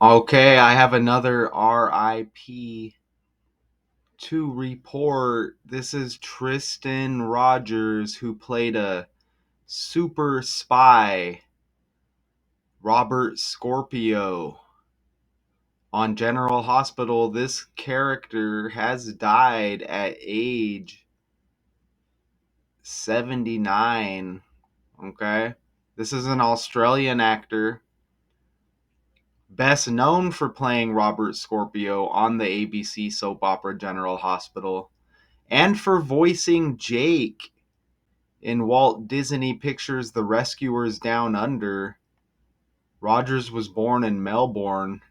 Okay, I have another RIP to report. This is Tristan Rogers, who played a super spy, Robert Scorpio, on General Hospital. This character has died at age 79. Okay, this is an Australian actor, best known for playing Robert Scorpio on the ABC soap opera General Hospital, and for voicing Jake in Walt Disney Pictures' The Rescuers Down Under. Rogers was born in Melbourne.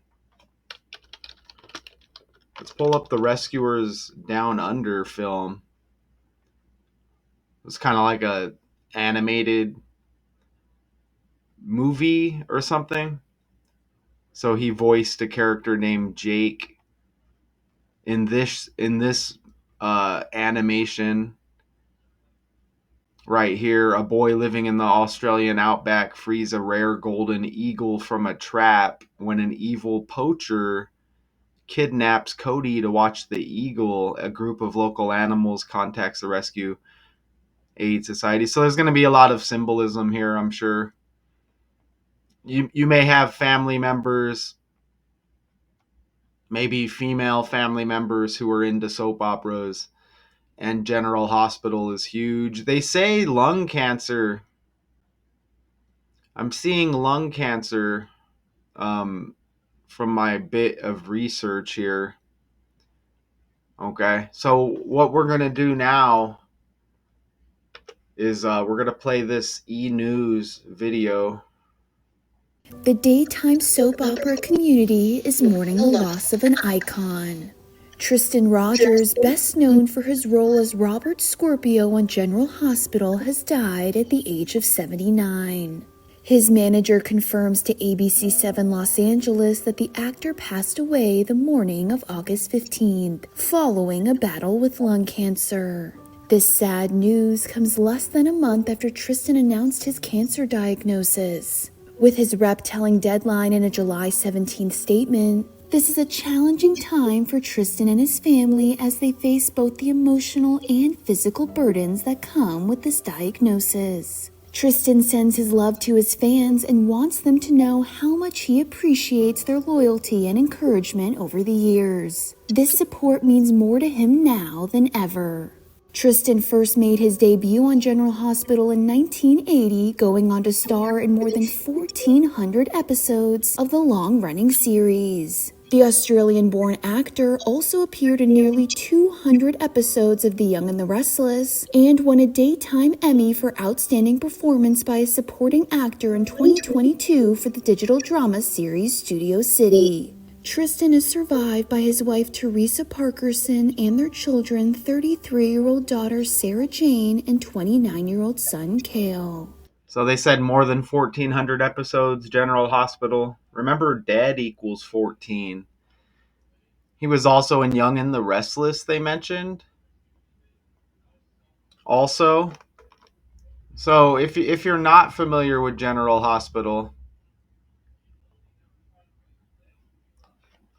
Let's pull up the Rescuers Down Under film. It was kind of like a animated movie or something. So he voiced a character named Jake in this animation right here. A boy living in the Australian outback frees a rare golden eagle from a trap when an evil poacher kidnaps Cody to watch the eagle. A group of local animals contacts the rescue aid society. So there's going to be a lot of symbolism here, I'm sure. You may have family members, maybe female family members who are into soap operas, and General Hospital is huge. They say lung cancer. I'm seeing lung cancer um, from my bit of research here. Okay, so what we're gonna do now is we're gonna play this e-news video. The daytime soap opera community is mourning the loss of an icon. Tristan Rogers, best known for his role as Robert Scorpio on General Hospital, has died at the age of 79. His manager confirms to ABC7 Los Angeles that the actor passed away the morning of August 15th, following a battle with lung cancer. This sad news comes less than a month after Tristan announced his cancer diagnosis. With his rep telling Deadline in a July 17th statement, "This is a challenging time for Tristan and his family as they face both the emotional and physical burdens that come with this diagnosis." Tristan sends his love to his fans and wants them to know how much he appreciates their loyalty and encouragement over the years. This support means more to him now than ever. Tristan first made his debut on General Hospital in 1980, going on to star in more than 1,400 episodes of the long-running series. The Australian-born actor also appeared in nearly 200 episodes of The Young and the Restless and won a Daytime Emmy for Outstanding Performance by a Supporting Actor in 2022 for the digital drama series Studio City. Tristan is survived by his wife Teresa Parkerson and their children, 33-year-old daughter Sarah Jane and 29-year-old son Cale. So they said more than 1,400 episodes, General Hospital. Remember, dead equals 14. He was also in Young and the Restless, they mentioned. Also, so if you're not familiar with General Hospital,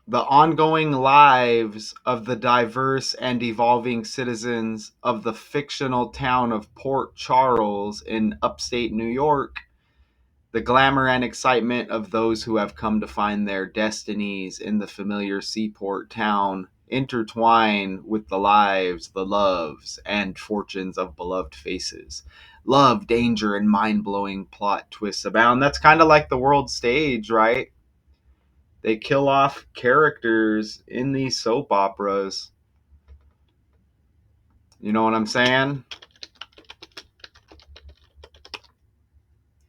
the ongoing lives of the diverse and evolving citizens of the fictional town of Port Charles in upstate New York, the glamour and excitement of those who have come to find their destinies in the familiar seaport town intertwine with the lives, the loves, and fortunes of beloved faces. Love, danger, and mind-blowing plot twists abound. That's kind of like the world stage, right? They kill off characters in these soap operas. You know what I'm saying?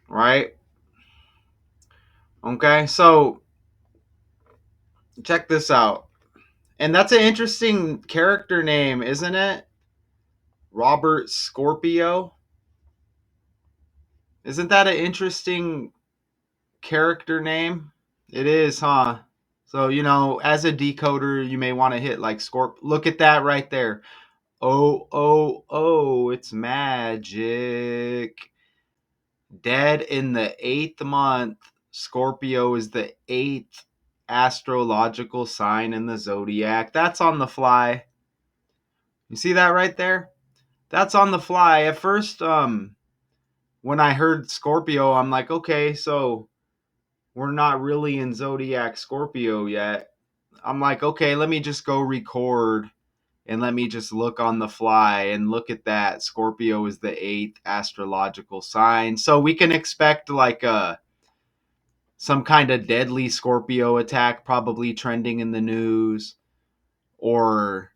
Right? Okay, so check this out. And that's an interesting character name, isn't it? Robert Scorpio. Isn't that an interesting character name? It is, huh? So, as a decoder, you may want to hit like Scorp. Look at that right there. Oh, oh, oh, it's magic. Dead in the 8th month. Scorpio is the 8th astrological sign in the zodiac. That's on the fly. You see that right there? That's on the fly. At first, when I heard Scorpio, I'm like, okay, so we're not really in zodiac Scorpio yet. I'm like, okay, let me just go record and let me just look on the fly and look at that. Scorpio is the eighth astrological sign. So we can expect like some kind of deadly Scorpio attack probably trending in the news, or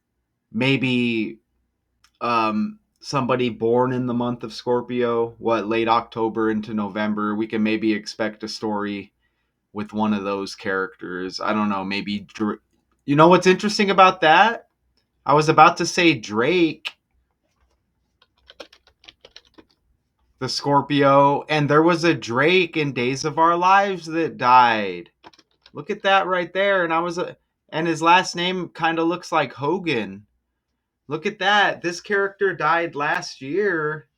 maybe somebody born in the month of Scorpio, late October into November. We can maybe expect a story with one of those characters. I don't know, maybe you know what's interesting about that? I was about to say Drake, the Scorpio, and there was a Drake in Days of Our Lives that died. Look at that right there. And his last name kind of looks like Hogan. Look at that. This character died last year,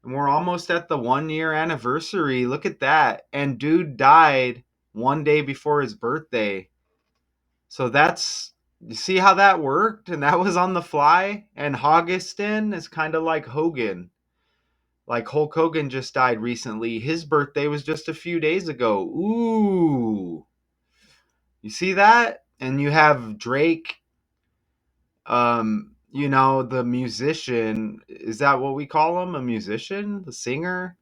and we're almost at the 1 year anniversary. Look at that. And dude died one day before his birthday. So you see how that worked? And that was on the fly. And Hoggeston is kind of like Hogan. Like Hulk Hogan just died recently. His birthday was just a few days ago. Ooh. You see that? And you have Drake, the musician. Is that what we call him? A musician? The singer?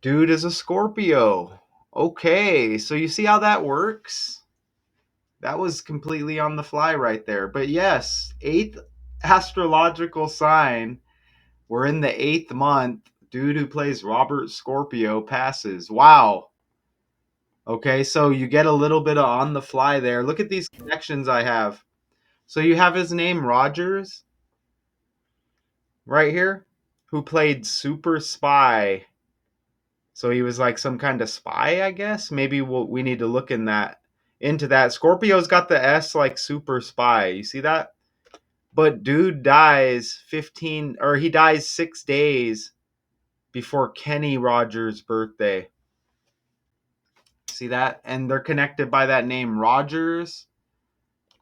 Dude is a Scorpio. Okay, so you see how that works? That was completely on the fly right there. But yes, eighth astrological sign. We're in the 8th month. Dude who plays Robert Scorpio passes. Wow. Okay, so you get a little bit of on the fly there. Look at these connections I have. So you have his name Rogers right here, who played Super Spy. So he was like some kind of spy, I guess. Maybe we need to look into that. Scorpio's got the S like Super Spy. You see that? But dude dies 6 days before Kenny Rogers' birthday. See that? And they're connected by that name Rogers.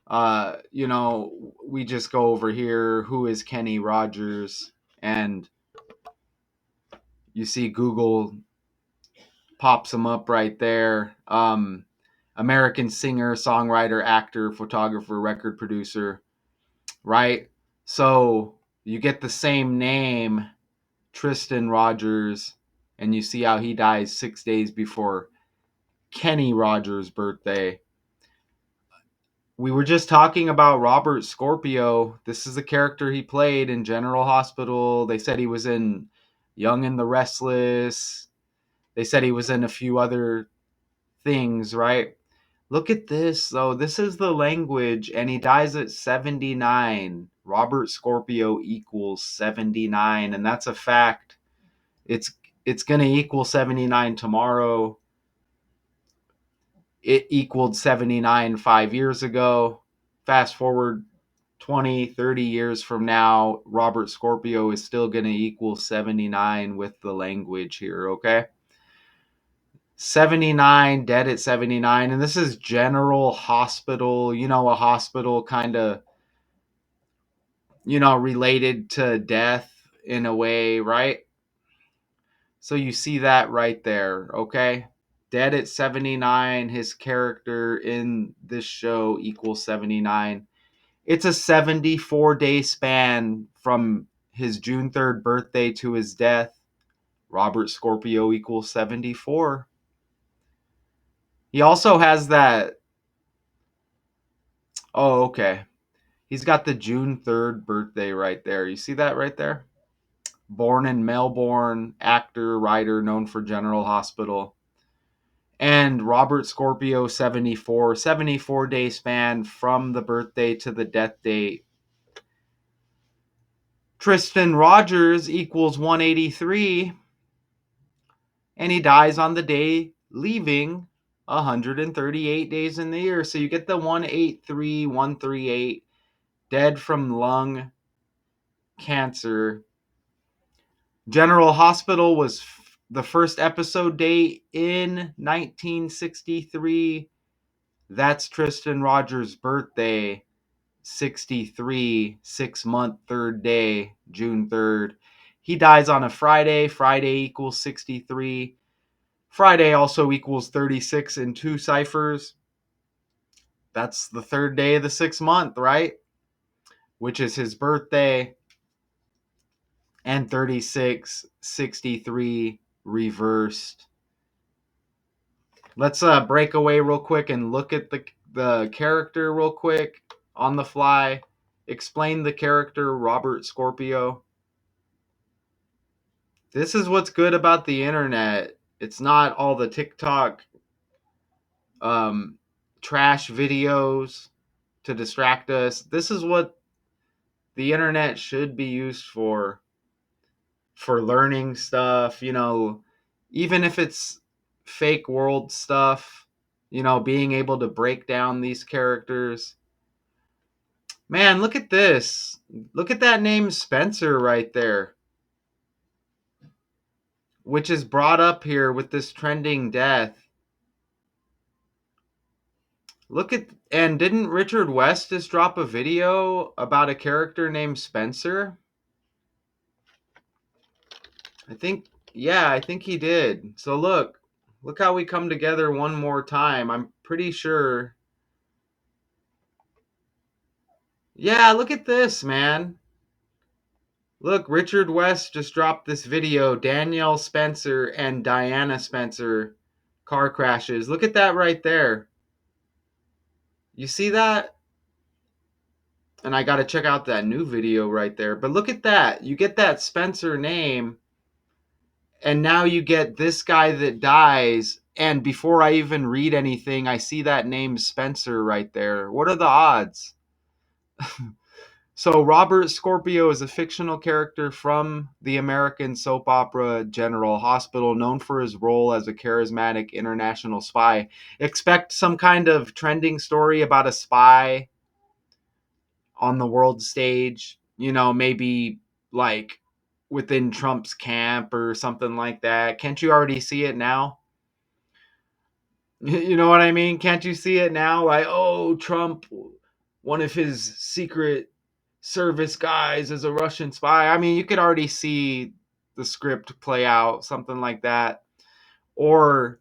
We just go over here. Who is Kenny Rogers? And you see Google pops him up right there. American singer, songwriter, actor, photographer, record producer, right? So you get the same name, Tristan Rogers, and you see how he dies 6 days before Kenny Rogers' birthday. We were just talking about Robert Scorpio. This is the character he played in General Hospital. They said he was in Young and the Restless. They said he was in a few other things, right? Look at this, though. This is the language, and he dies at 79. Robert Scorpio equals 79, and that's a fact. It's it's going to equal 79 tomorrow. It equaled 79 5 years ago. Fast forward 20, 30 years from now, Robert Scorpio is still going to equal 79 with the language here, okay? 79, dead at 79. And this is General Hospital, a hospital kind of, related to death in a way, right? So you see that right there, okay? Dead at 79, his character in this show equals 79. It's a 74-day span from his June 3rd birthday to his death. Robert Scorpio equals 74. He also has that. Oh, okay. He's got the June 3rd birthday right there. You see that right there? Born in Melbourne, actor, writer, known for General Hospital. And Robert Scorpio, 74. 74-day span from the birthday to the death date. Tristan Rogers equals 183. And he dies on the day leaving 138 days in the year. So you get the 183, 138, dead from lung cancer. General Hospital was the first episode date in 1963. That's Tristan Rogers' birthday, 63, 6 month, third day, June 3rd. He dies on a Friday. Friday equals 63. Friday also equals 36 in two ciphers. That's the third day of the 6th month, right? Which is his birthday. And 36, 63 reversed. Let's break away real quick and look at the character real quick on the fly. Explain the character Robert Scorpio. This is what's good about the internet. It's not all the TikTok um, trash videos to distract us. This is what the internet should be used for learning stuff, even if it's fake world stuff, being able to break down these characters. Man, look at this. Look at that name Spencer right there, which is brought up here with this trending death. Look at, and didn't Richard West just drop a video about a character named Spencer? I think, yeah, I think he did. So look how we come together one more time. I'm pretty sure. Yeah, look at this, man. Look, Richard West just dropped this video. Danielle Spencer and Diana Spencer car crashes. Look at that right there. You see that? And I got to check out that new video right there. But look at that. You get that Spencer name, and now you get this guy that dies. And before I even read anything, I see that name Spencer right there. What are the odds? So, Robert Scorpio is a fictional character from the American soap opera General Hospital, known for his role as a charismatic international spy. Expect some kind of trending story about a spy on the world stage, maybe like within Trump's camp or something like that. Can't you already see it now? You know what I mean? Can't you see it now? Like, oh, Trump, one of his secret service guys is a Russian spy. I mean, you could already see the script play out, something like that. Or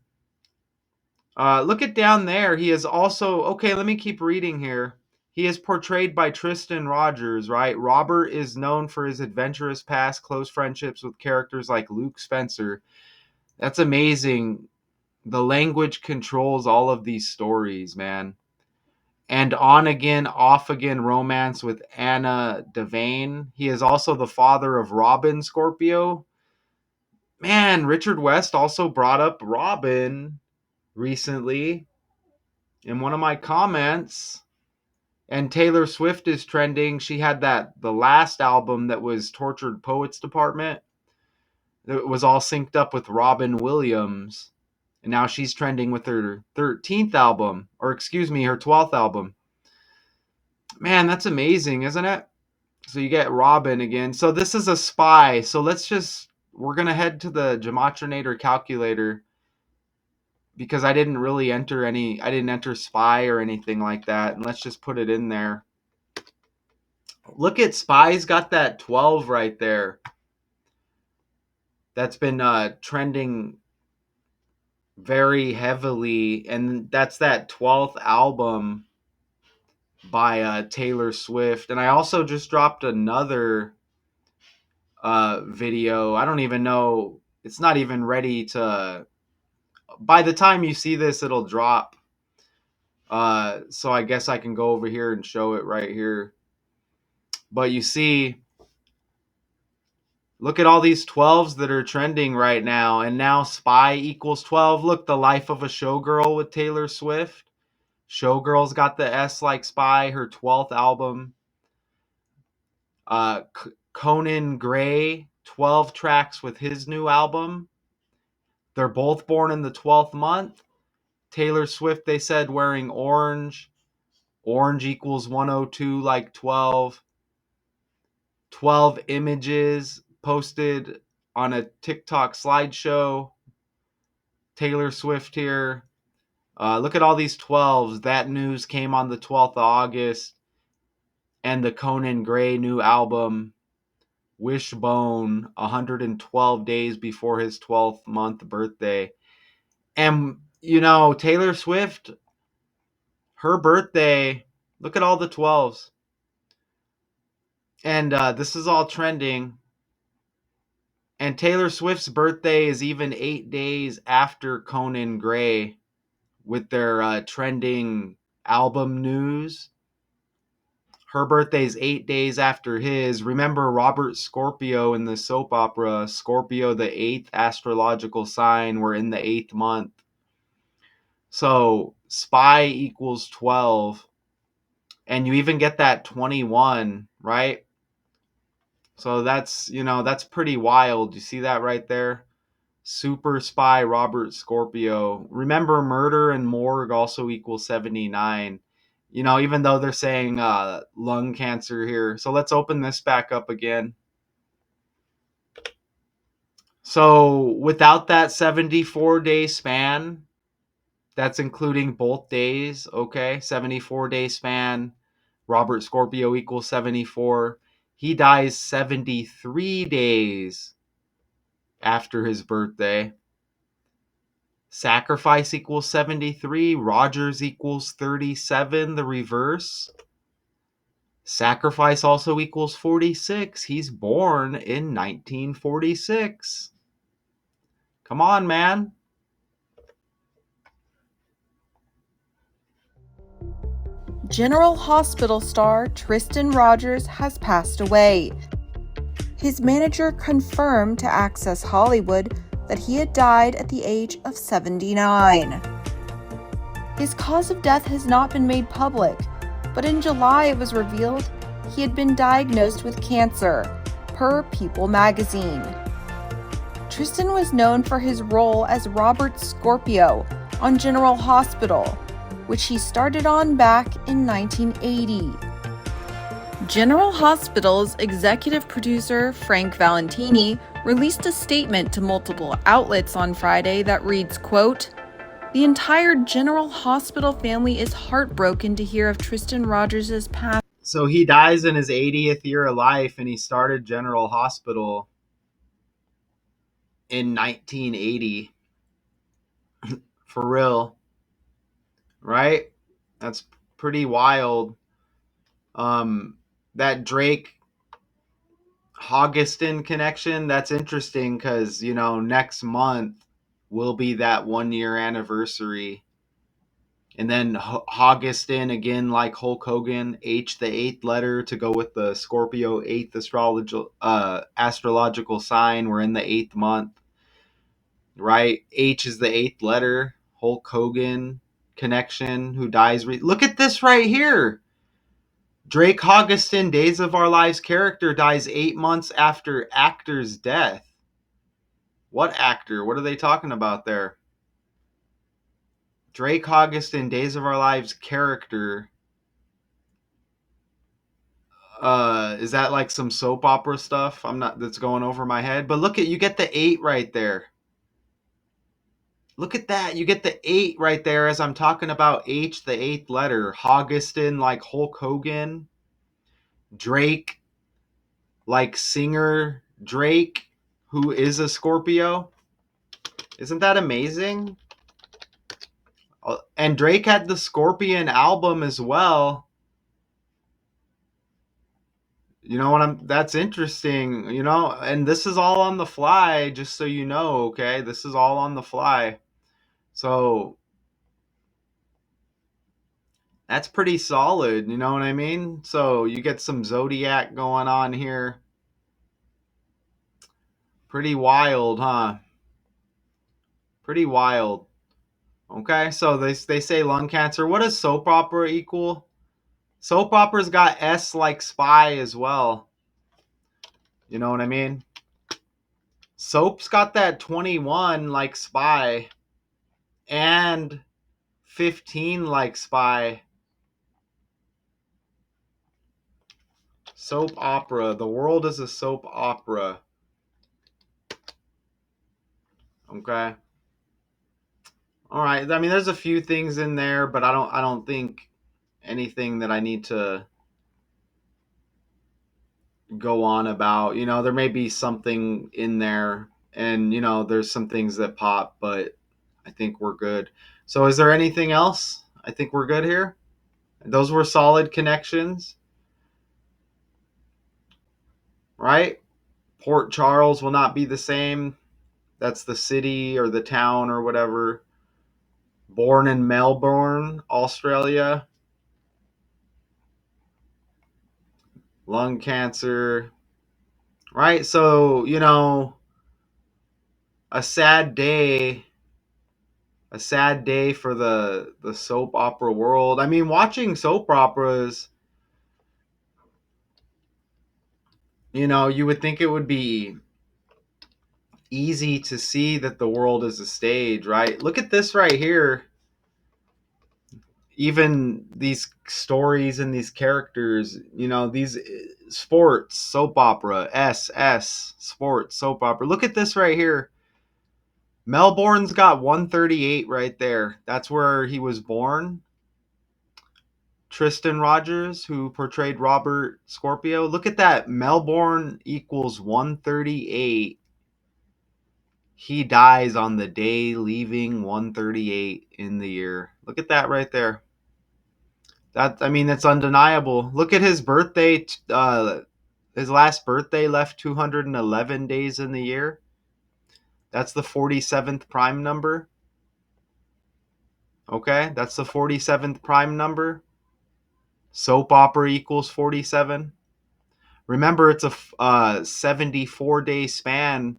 look at down there. He is also, okay, let me keep reading here. He is portrayed by Tristan Rogers, right? Robert is known for his adventurous past, close friendships with characters like Luke Spencer. That's amazing. The language controls all of these stories, man. And on again, off again romance with Anna Devane. He is also the father of Robin Scorpio. Man, Richard West also brought up Robin recently in one of my comments. And Taylor Swift is trending. She had the last album that was Tortured Poets Department. It was all synced up with Robin Williams. And now she's trending with her 13th album, or excuse me, her 12th album. Man, that's amazing, isn't it? So you get Robin again. So this is a spy. So we're going to head to the Gematrinator calculator because I didn't enter spy or anything like that. And let's just put it in there. Look at spy's got that 12 right there. That's been trending very heavily. And that's that 12th album by Taylor Swift. And I also just dropped another video. I don't even know. It's not even ready to. By the time you see this, it'll drop. So I guess I can go over here and show it right here. But you see, look at all these 12s that are trending right now. And now Spy equals 12. Look, The Life of a Showgirl with Taylor Swift. Showgirl's got the S like Spy, her 12th album. Conan Gray, 12 tracks with his new album. They're both born in the 12th month. Taylor Swift, they said, wearing orange. Orange equals 102 like 12. 12 images posted on a TikTok slideshow. Taylor Swift here. Look at all these 12s. That news came on the 12th of August, and the Conan Gray new album, Wishbone, 112 days before his 12th month birthday. And, Taylor Swift, her birthday, look at all the 12s. And this is all trending. And Taylor Swift's birthday is even 8 days after Conan Gray with their trending album news. Her birthday's 8 days after his. Remember Robert Scorpio in the soap opera, Scorpio, the eighth astrological sign. We're in the 8th month. So spy equals 12. And you even get that 21, right? So that's pretty wild. You see that right there? Super spy Robert Scorpio. Remember, murder and morgue also equals 79. Even though they're saying lung cancer here. So let's open this back up again. So without that 74-day span, that's including both days, okay? 74-day span, Robert Scorpio equals 74. He dies 73 days after his birthday. Sacrifice equals 73. Rogers equals 37. The reverse. Sacrifice also equals 46. He's born in 1946. Come on, man. General Hospital star Tristan Rogers has passed away. His manager confirmed to Access Hollywood that he had died at the age of 79. His cause of death has not been made public, but in July it was revealed he had been diagnosed with cancer, per People magazine. Tristan was known for his role as Robert Scorpio on General Hospital, which he started on back in 1980. General Hospital's executive producer, Frank Valentini, released a statement to multiple outlets on Friday that reads, quote, "The entire General Hospital family is heartbroken to hear of Tristan Rogers' passing." So he dies in his 80th year of life, and he started General Hospital in 1980. For real. Right? That's pretty wild. That Drake Hoggeston connection, that's interesting because, next month will be that 1 year anniversary. And then Hoggeston, again, like Hulk Hogan, H, the eighth letter to go with the Scorpio eighth astrological sign. We're in the 8th month, right? H is the eighth letter. Hulk Hogan connection, who dies. Look at this right here. Drake Hoggeston, Days of Our Lives character, dies 8 months after actor's death. What actor? What are they talking about there? Drake Hoggeston, Days of Our Lives character. Is that like some soap opera stuff? That's going over my head. But look you get the 8 right there. Look at that. You get the 8 right there as I'm talking about H, the 8th letter. Hoggeston, like Hulk Hogan. Drake, like singer Drake, who is a Scorpio. Isn't that amazing? And Drake had the Scorpion album as well. That's interesting, and this is all on the fly, just so you know, okay? This is all on the fly. So that's pretty solid, you know what I mean? So you get some Zodiac going on here. Pretty wild, huh? Pretty wild. Okay, so they say lung cancer. What does soap opera equal? Soap opera's got S like spy as well. You know what I mean? Soap's got that 21 like spy and 15 like spy. Soap opera. The world is a soap opera. Okay. All right. I mean, there's a few things in there, but I don't think anything that I need to go on about. There may be something in there, and there's some things that pop, but I think we're good. So, is there anything else? I think we're good here. Those were solid connections, right? Port Charles will not be the same. That's the city or the town or whatever. Born in Melbourne, Australia. Lung cancer, right? So, a sad day, a sad day for the soap opera world. I mean, watching soap operas, you would think it would be easy to see that the world is a stage, right? Look at this right here. Even these stories and these characters, these sports soap opera, sports soap opera. Look at this right here. Melbourne's got 138 right there. That's where he was born. Tristan Rogers, who portrayed Robert Scorpio. Look at that. Melbourne equals 138. He dies on the day leaving 138 in the year. Look at that right there. That's undeniable. Look at his birthday. His last birthday left 211 days in the year. That's the 47th prime number. Okay, that's the 47th prime number. Soap opera equals 47. Remember, it's a 74-day span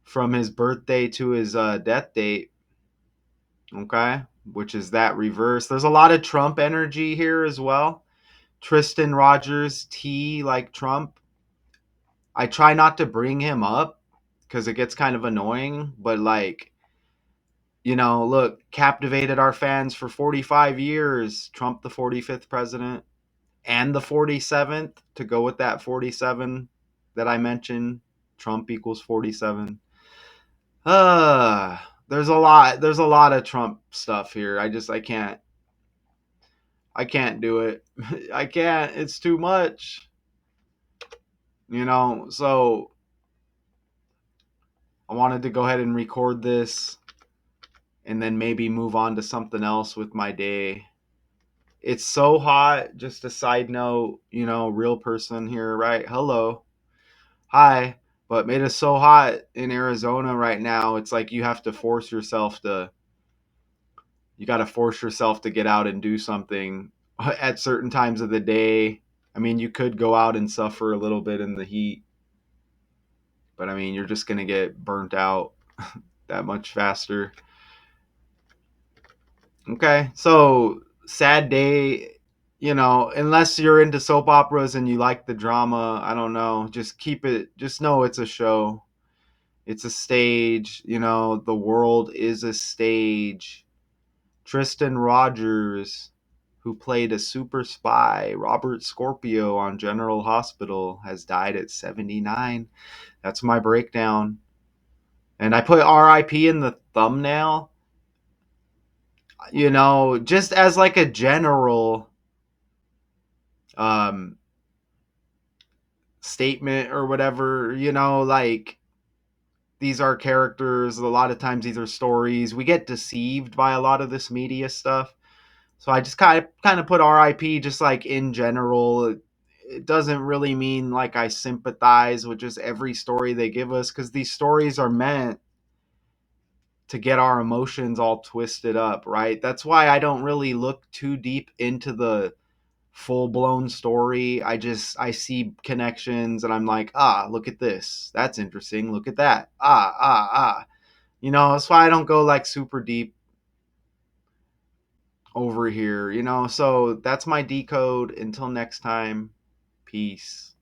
from his birthday to his death date. Okay, which is that reverse. There's a lot of Trump energy here as well. Tristan Rogers, T like Trump. I try not to bring him up because it gets kind of annoying, but look, captivated our fans for 45 years. Trump, the 45th president, and the 47th to go with that 47 that I mentioned. Trump equals 47. There's a lot of Trump stuff here. I can't do it. I can't. It's too much. So I wanted to go ahead and record this and then maybe move on to something else with my day. It's so hot. Just a side note, real person here, right? Hello. Hi. But it is so hot in Arizona right now. It's like you got to force yourself to get out and do something at certain times of the day. I mean, you could go out and suffer a little bit in the heat, but I mean, you're just going to get burnt out that much faster. Okay, so sad day, unless you're into soap operas and you like the drama, I don't know, just keep it, just know it's a show. It's a stage, the world is a stage. Tristan Rogers, who played a super spy, Robert Scorpio on General Hospital, has died at 79. That's my breakdown. And I put RIP in the thumbnail, just as like a general um, statement or whatever, like these are characters. A lot of times these are stories. We get deceived by a lot of this media stuff. So I just kind of put RIP just like in general. It doesn't really mean like I sympathize with just every story they give us, because these stories are meant to get our emotions all twisted up, right? That's why I don't really look too deep into the full blown story. I see connections and I'm like, look at this. That's interesting. Look at that. That's why I don't go like super deep over here, So that's my decode. Until next time, peace.